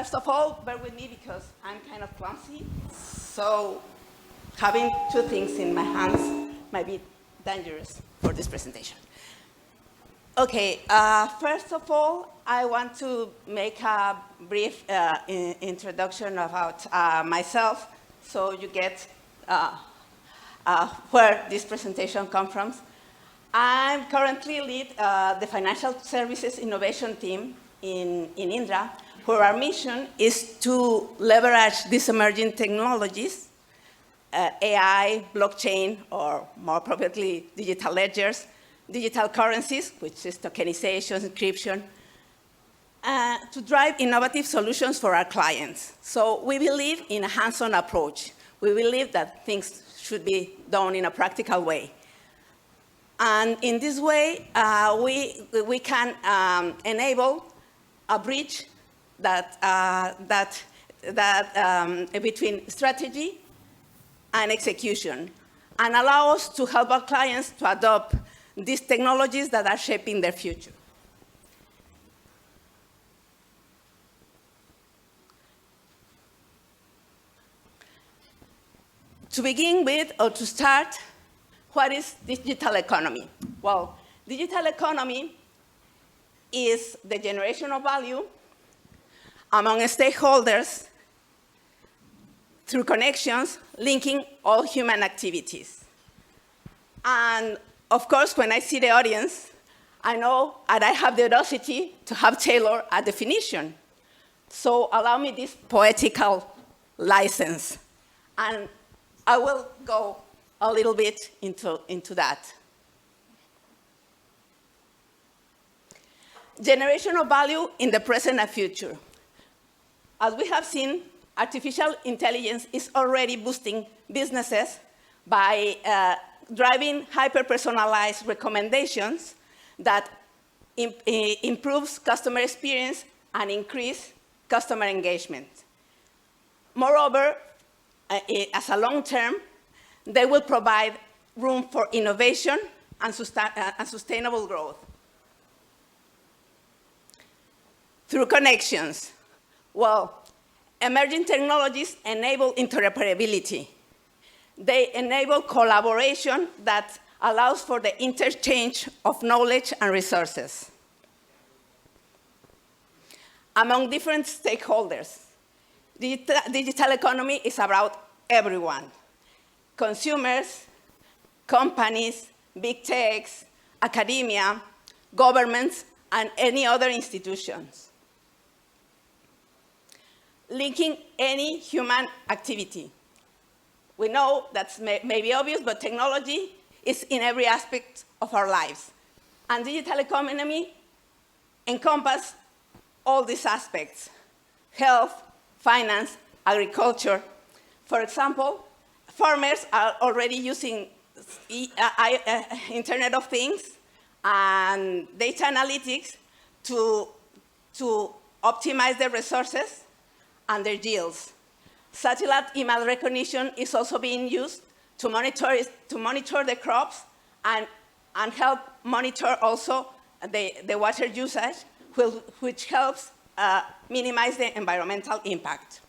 First of all, bear with me because I'm kind of clumsy. So having two things in my hands might be dangerous for this presentation. Okay, first of all, I want to make a brief introduction about myself so you get where this presentation comes from. I currently lead the Financial Services Innovation Team in Indra, where our mission is to leverage these emerging technologies, AI, blockchain, or more appropriately, digital ledgers, digital currencies, which is tokenization, encryption, to drive innovative solutions for our clients. So we believe in a hands-on approach. We believe that things should be done in a practical way. And in this way, we can enable a bridge between strategy and execution, and allow us to help our clients to adopt these technologies that are shaping their future. To begin with, or to start, what is digital economy? Well, digital economy is the generation of value among stakeholders through connections linking all human activities. And of course, when I see the audience, I know that I have the audacity to have tailored a definition. So allow me this poetical license. And I will go a little bit into that. Generation of value in the present and future. As we have seen, artificial intelligence is already boosting businesses by driving hyper-personalized recommendations that improves customer experience and increase customer engagement. Moreover, as a long term, they will provide room for innovation and sustainable growth. Through connections. Well, emerging technologies enable interoperability. They enable collaboration that allows for the interchange of knowledge and resources among different stakeholders. Digital economy is about everyone. Consumers, companies, big techs, academia, governments, and any other institutions. Linking any human activity. We know that may be obvious, but technology is in every aspect of our lives. And digital economy encompasses all these aspects: health, finance, agriculture. For example, farmers are already using Internet of Things and data analytics to optimize their resources and their yields. Satellite email recognition is also being used to monitor the crops and help monitor also the water usage, which helps minimize the environmental impact.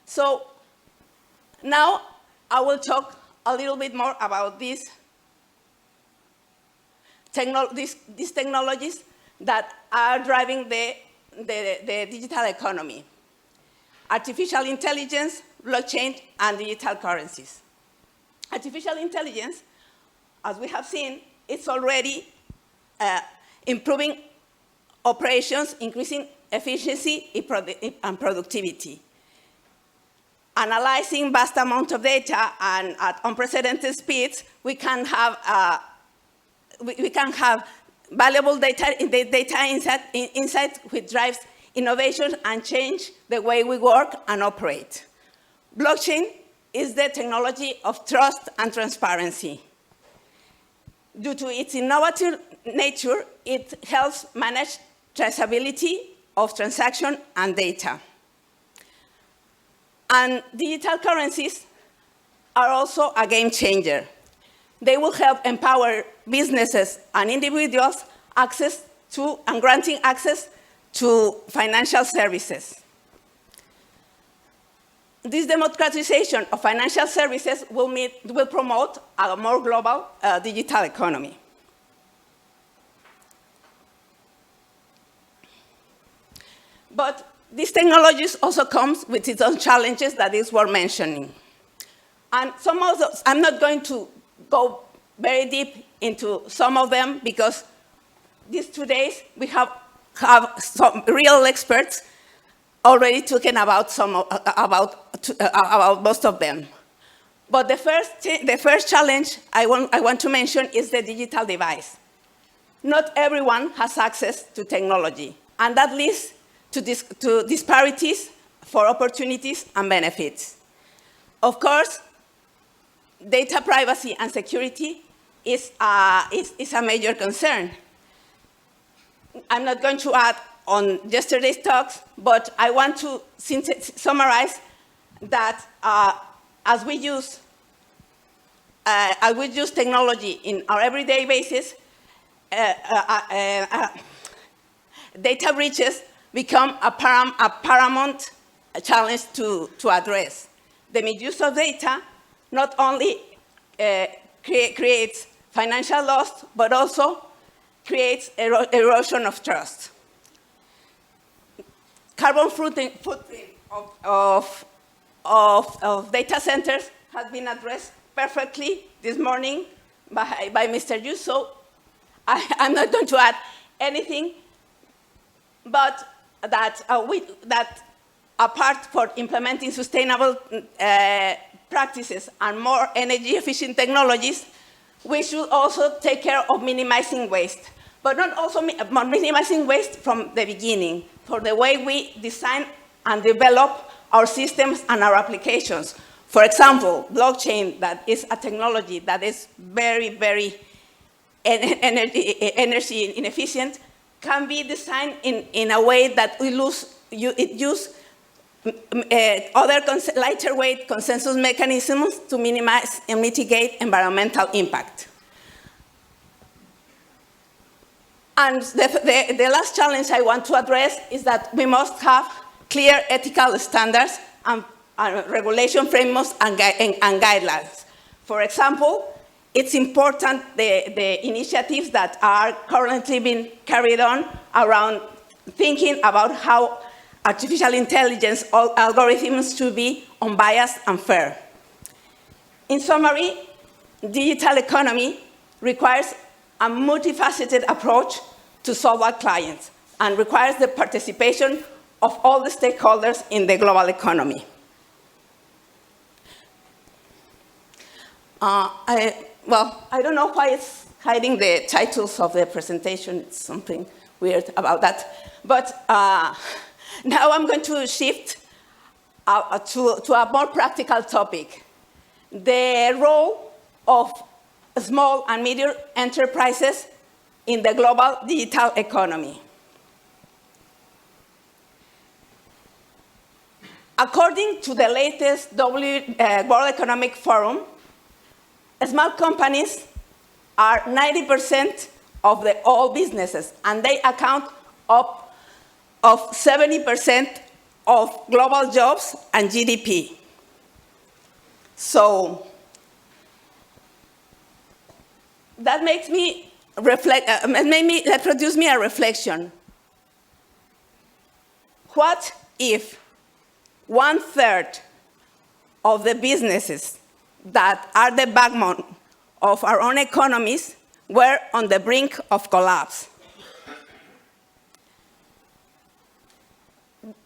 So now I will talk a little bit more about these technologies that are driving the digital economy: artificial intelligence, blockchain, and digital currencies. Artificial intelligence, as we have seen, it's already improving operations, increasing efficiency and productivity. Analyzing vast amounts of data and at unprecedented speeds, we can have valuable data insight which drives innovation and change the way we work and operate. Blockchain is the technology of trust and transparency. Due to its innovative nature, it helps manage traceability of transaction and data. And digital currencies are also a game changer. They will help empower businesses and individuals granting access to financial services. This democratization of financial services will promote a more global digital economy. But these technologies also come with its own challenges that is worth mentioning. And some of those, I'm not going to go very deep into some of them because these 2 days we have some real experts already talking about about most of them. But the first challenge I want to mention is the digital device. Not everyone has access to technology, and that leads to disparities for opportunities and benefits. Of course, data privacy and security is a major concern. I'm not going to add on yesterday's talks, but I want to summarize that as we use technology in our everyday basis, data breaches become a paramount challenge to address. The misuse of data not only creates financial loss, but also creates erosion of trust. Carbon footprint of data centers has been addressed perfectly this morning by Mr. Yu, so I'm not going to add anything, but that apart for implementing sustainable practices and more energy-efficient technologies, we should also take care of minimizing waste, but not also minimizing waste from the beginning, for the way we design and develop our systems and our applications. For example, blockchain, that is a technology that is very, very energy inefficient, can be designed in a way that it use other lighter weight consensus mechanisms to minimize and mitigate environmental impact. And the last challenge I want to address is that we must have clear ethical standards and regulation frameworks and guidelines. For example, it's important the initiatives that are currently being carried on around thinking about how artificial intelligence algorithms should be unbiased and fair. In summary, digital economy requires a multifaceted approach to solve our clients and requires the participation of all the stakeholders in the global economy. I don't know why it's hiding the titles of the presentation. It's something weird about that. But now I'm going to shift to a more practical topic: the role of small and medium enterprises in the global digital economy. According to the latest World Economic Forum, small companies are 90% of all businesses, and they account of 70% of global jobs and GDP. So that makes me reflect. That produces me a reflection. What if 1/3 of the businesses that are the backbone of our own economies were on the brink of collapse?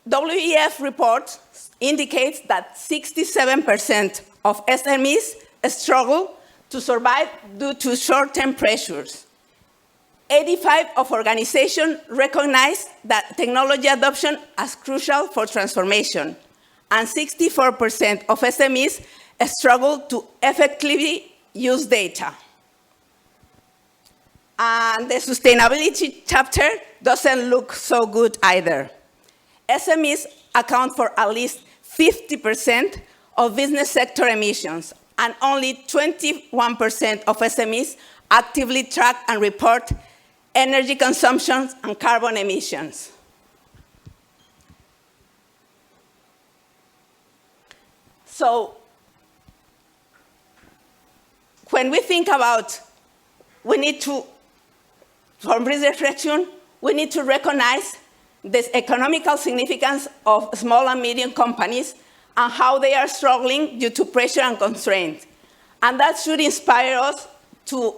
WEF report indicates that 67% of SMEs struggle to survive due to short-term pressures. 85% of organizations recognize that technology adoption as crucial for transformation, and 64% of SMEs struggle to effectively use data. And the sustainability chapter doesn't look so good either. SMEs account for at least 50% of business sector emissions, and only 21% of SMEs actively track and report energy consumption and carbon emissions. So when we think about, we need to, from this reflection, we need to recognize the economical significance of small and medium companies and how they are struggling due to pressure and constraint. And that should inspire us to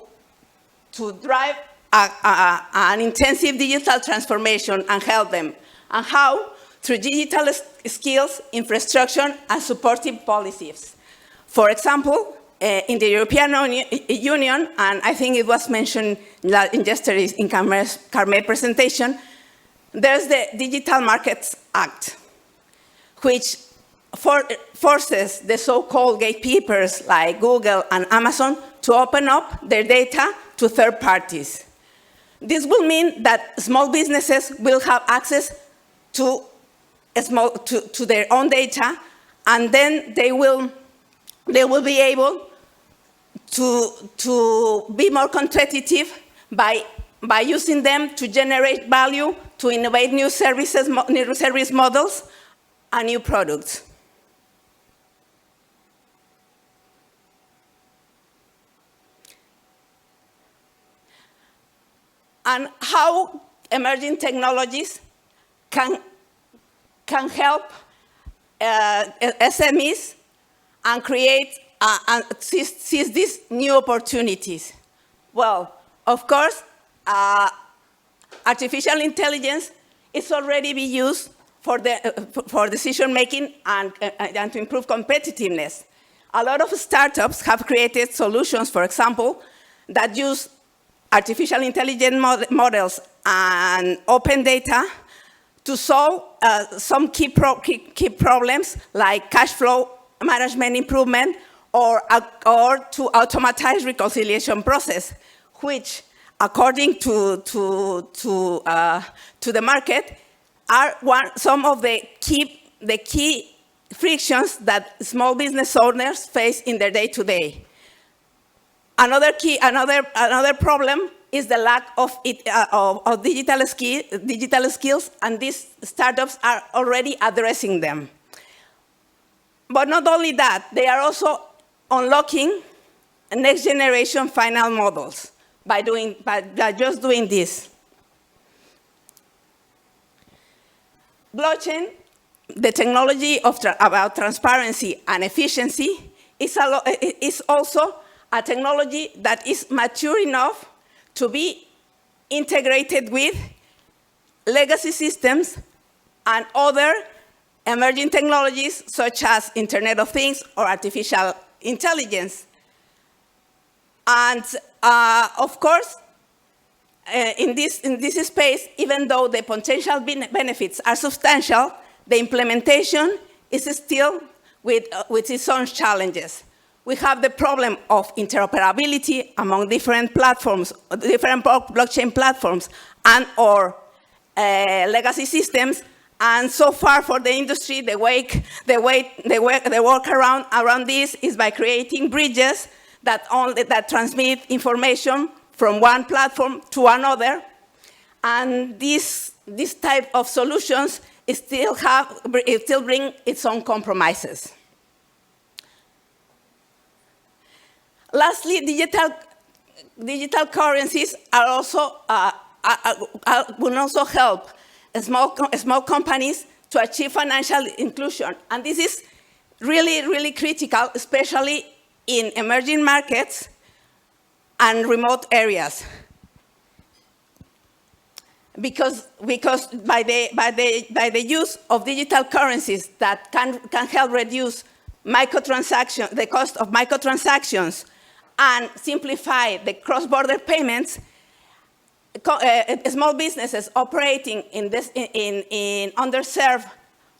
drive an intensive digital transformation and help them. And how? Through digital skills, infrastructure, and supportive policies. For example, in the European Union, and I think it was mentioned in yesterday's in Carme's presentation, there's the Digital Markets Act, which forces the so-called gatekeepers like Google and Amazon to open up their data to third parties. This will mean that small businesses will have access to their own data, and then they will be able to be more competitive by using them to generate value, to innovate new services, new service models, and new products. And how emerging technologies can help SMEs and create and seize these new opportunities. Well, of course, artificial intelligence is already being used for decision making and to improve competitiveness. A lot of startups have created solutions, for example, that use artificial intelligence models and open data to solve some key problems like cash flow management improvement or to automatize reconciliation process, which, according to the market, are some of the key frictions that small business owners face in their day-to-day. Another problem is the lack of digital skills, and these startups are already addressing them. But not only that, they are also unlocking next generation final models by just doing this. Blockchain, the technology about transparency and efficiency, is also a technology that is mature enough to be integrated with legacy systems and other emerging technologies such as Internet of Things or artificial intelligence. And of course, in this space, even though the potential benefits are substantial, the implementation is still with its own challenges. We have the problem of interoperability among different platforms, different blockchain platforms, and or legacy systems. And so far for the industry, the workaround around this is by creating bridges that transmit information from one platform to another. And this type of solutions still bring its own compromises. Lastly, digital currencies are also will also help small companies to achieve financial inclusion, and this is really critical, especially in emerging markets and remote areas, because by the use of digital currencies that can help reduce the cost of microtransactions and simplify the cross-border payments, small businesses operating in underserved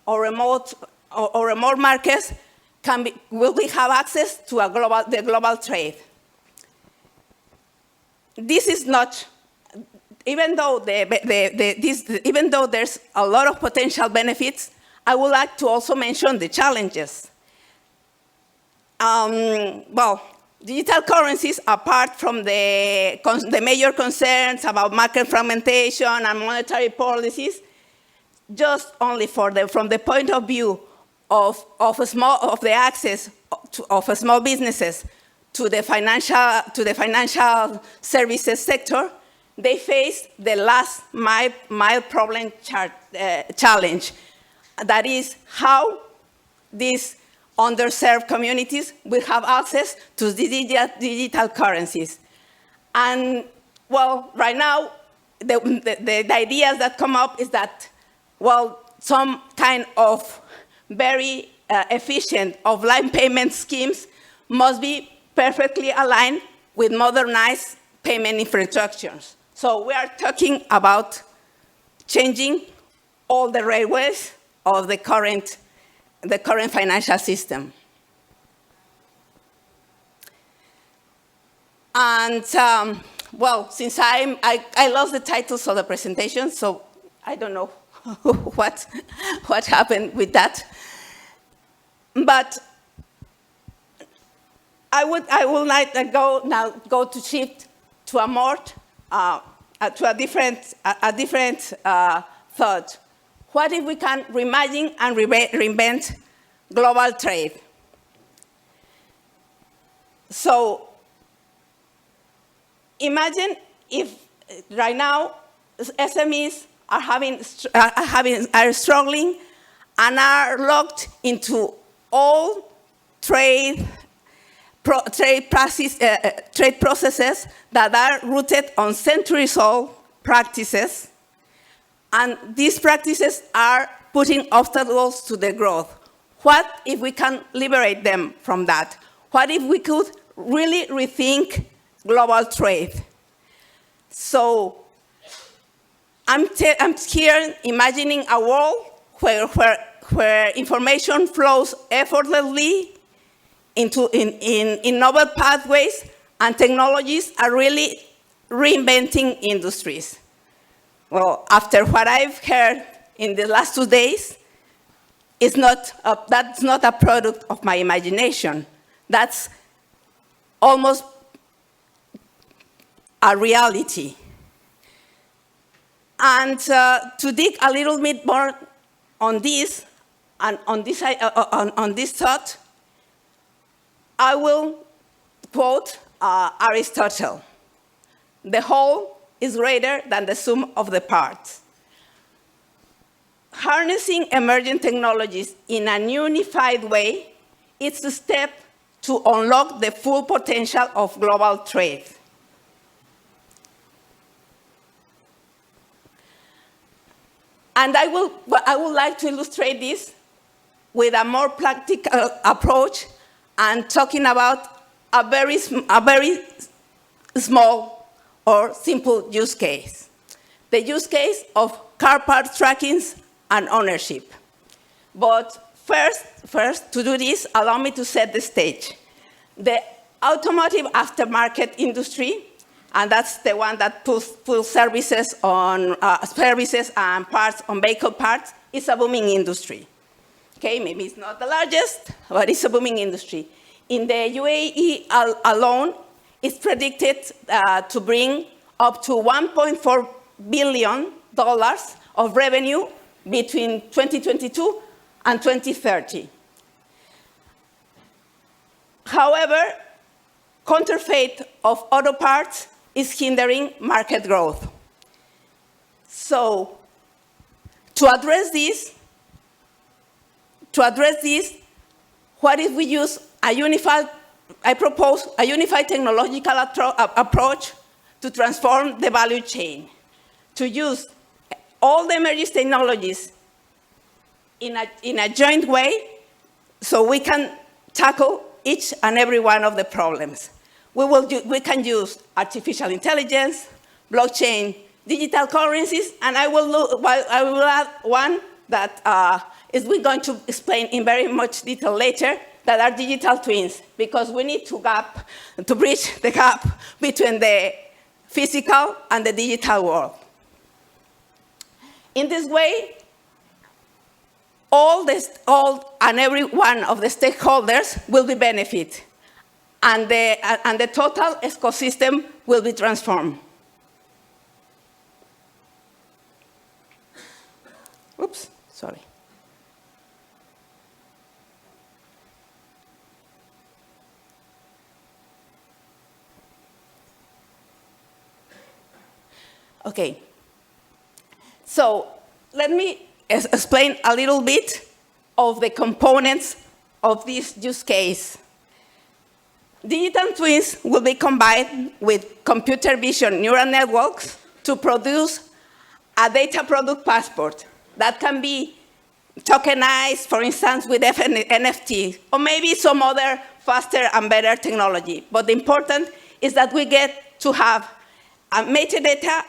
or remote markets will have access to the global trade. This is not, even though there's a lot of potential benefits, I would like to also mention the challenges. Well, digital currencies, apart from the major concerns about market fragmentation and monetary policies, just only from the point of view of the access of small businesses to the financial services sector, they face the last mile problem challenge. That is how these underserved communities will have access to digital currencies. And well, right now, the ideas that come up is that, well, some kind of very efficient offline payment schemes must be perfectly aligned with modernized payment infrastructures. So we are talking about changing all the railways of the current financial system. And well, since I lost the titles of the presentation, so I don't know what happened with that. But I would like to go to shift to a more to a different thought. What if we can reimagine and reinvent global trade? So imagine if right now SMEs are struggling and are locked into all trade processes that are rooted on centuries-old practices, and these practices are putting obstacles to their growth. What if we can liberate them from that? What if we could really rethink global trade? So I'm here imagining a world where information flows effortlessly in novel pathways, and technologies are really reinventing industries. Well, after what I've heard in the last 2 days, that's not a product of my imagination. That's almost a reality. And to dig a little bit more on this, and on this thought, I will quote Aristotle. The whole is greater than the sum of the parts. Harnessing emerging technologies in a unified way is a step to unlock the full potential of global trade. And I would like to illustrate this with a more practical approach and talking about a very small or simple use case. The use case of car part tracking and ownership. But first, to do this, allow me to set the stage. The automotive aftermarket industry, and that's the one that pulls services and parts on vehicle parts, is a booming industry. Okay, maybe it's not the largest, but it's a booming industry. In the UAE alone, it's predicted to bring up to $1.4 billion of revenue between 2022 and 2030. However, counterfeit of auto parts is hindering market growth. So, to address this, what if we use I propose a unified technological approach to transform the value chain, to use all the emerging technologies in a joint way so we can tackle each and every one of the problems. We can use artificial intelligence, blockchain, digital currencies, and I will add one that we're going to explain in very much detail later, that are digital twins, because we need to bridge the gap between the physical and the digital world. In this way, all and every one of the stakeholders will be benefit, and the total ecosystem will be transformed. Oops, sorry. Okay. So let me explain a little bit of the components of this use case. Digital twins will be combined with computer vision neural networks to produce a data product passport that can be tokenized, for instance, with NFT, or maybe some other faster and better technology. But the important is that we get to have a metadata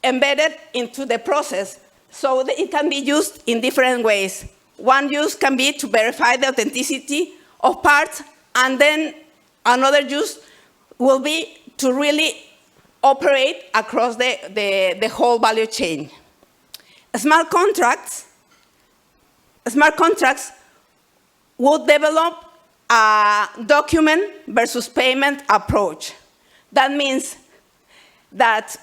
embedded into the process so that it can be used in different ways. One use can be to verify the authenticity of parts, and then another use will be to really operate across the whole value chain. Smart contracts would develop a document versus payment approach. That means that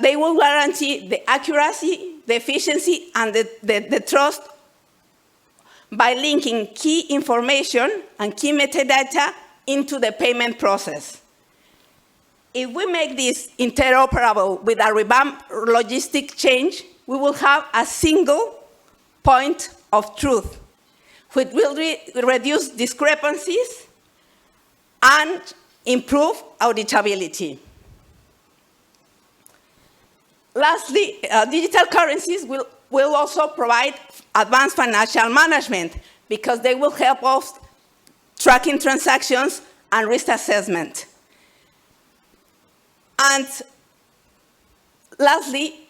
they will guarantee the accuracy, the efficiency, and the trust by linking key information and key metadata into the payment process. If we make this interoperable with a revamped logistic chain, we will have a single point of truth, which will reduce discrepancies and improve auditability. Lastly, digital currencies will also provide advanced financial management because they will help us tracking transactions and risk assessment. And lastly,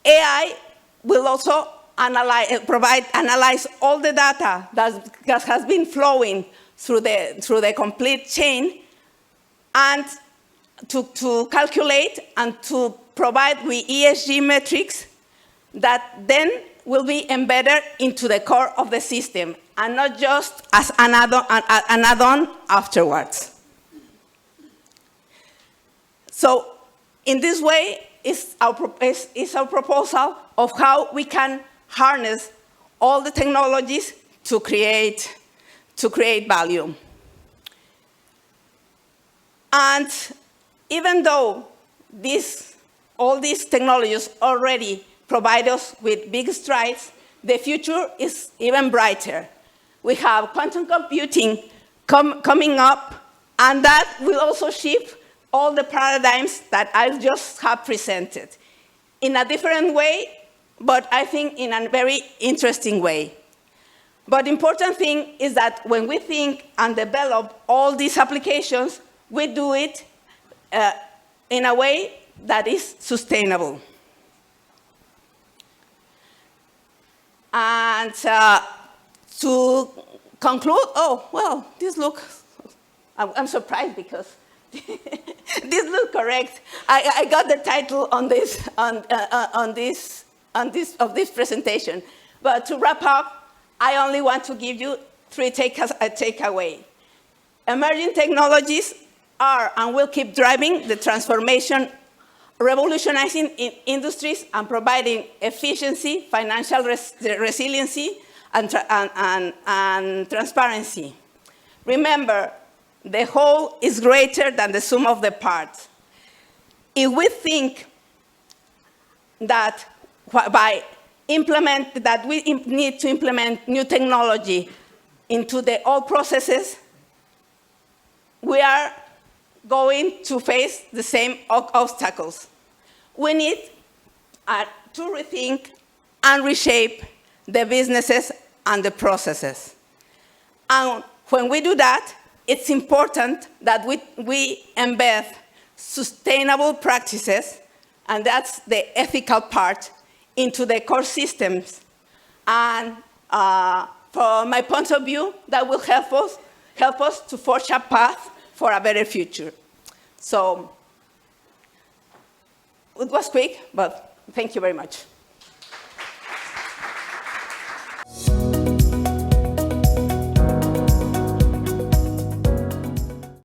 AI will also analyze all the data that has been flowing through the complete chain, and to calculate and to provide with ESG metrics that then will be embedded into the core of the system and not just as an add-on afterwards. So in this way is our proposal of how we can harness all the technologies to create value. And even though all these technologies already provide us with big strides, the future is even brighter. We have quantum computing coming up, and that will also shift all the paradigms that I just have presented in a different way, but I think in a very interesting way. But the important thing is that when we think and develop all these applications, we do it in a way that is sustainable. And to conclude, I'm surprised because this looks correct. I got the title on this presentation. But to wrap up, I only want to give you 3 takeaways. Emerging technologies are and will keep driving the transformation, revolutionizing industries and providing efficiency, financial resiliency, and transparency. Remember, the whole is greater than the sum of the parts. If we think that we need to implement new technology into the old processes, we are going to face the same obstacles. We need to rethink and reshape the businesses and the processes. And when we do that, it's important that we embed sustainable practices, and that's the ethical part, into the core systems. And from my point of view, that will help us to forge a path for a better future. So it was quick, but thank you very much.